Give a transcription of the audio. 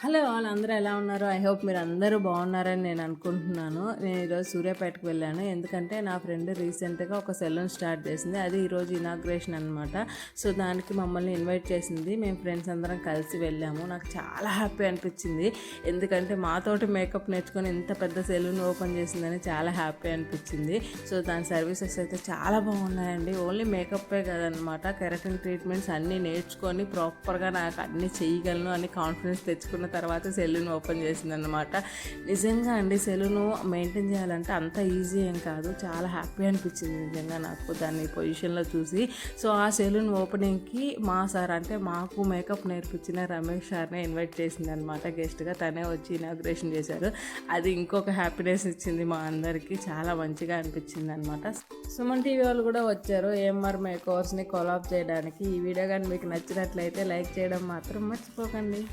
Hello వాళ్ళందరూ ఎలా ఉన్నారు? ఐ హోప్ మీరు అందరూ బాగున్నారని నేను అనుకుంటున్నాను. నేను ఈరోజు సూర్యాపేటకు వెళ్ళాను. ఎందుకంటే నా ఫ్రెండ్ రీసెంట్గా ఒక సెలూన్ స్టార్ట్ చేసింది. అది ఈరోజు ఇనాగ్రేషన్ అనమాట. సో దానికి మమ్మల్ని ఇన్వైట్ చేసింది. మేము ఫ్రెండ్స్ అందరం కలిసి వెళ్ళాము. నాకు చాలా హ్యాపీ అనిపించింది. ఎందుకంటే మాతోటి మేకప్ నేర్చుకొని ఇంత పెద్ద సెలూన్ ఓపెన్ చేసిందని చాలా హ్యాపీ అనిపించింది. సో దాని సర్వీసెస్ అయితే చాలా బాగున్నాయండి. ఓన్లీ మేకప్పే కదనమాట, కెరటిన్ ట్రీట్మెంట్స్ అన్నీ నేర్చుకొని ప్రాపర్గా నాకు అన్నీ చేయగలను అని కాన్ఫిడెన్స్ తెచ్చుకున్న తర్వాత సెలూన్ ఓపెన్ చేసింది అనమాట. నిజంగా అండి, సెలూన్ మెయింటైన్ చేయాలంటే అంత ఈజీ ఏం కాదు. చాలా హ్యాపీ అనిపించింది నిజంగా నాకు దాన్ని పొజిషన్లో చూసి. సో ఆ సెలూన్ ఓపెనింగ్కి మా సార్, అంటే మాకు మేకప్ నేర్పించిన రమేష్ సార్ని ఇన్వైట్ చేసింది అనమాట గెస్ట్గా. తనే వచ్చి ఇనాగ్రేషన్ చేశారు. అది ఇంకొక హ్యాపీనెస్ ఇచ్చింది మా అందరికీ. చాలా మంచిగా అనిపించింది అనమాట. సుమన్ టీవీ వాళ్ళు కూడా వచ్చారు ఏఎంఆర్ మేకోవర్స్ని కొలాబ్ చేయడానికి. ఈ వీడియో కానీ మీకు నచ్చినట్లయితే లైక్ చేయడం మాత్రం మర్చిపోకండి.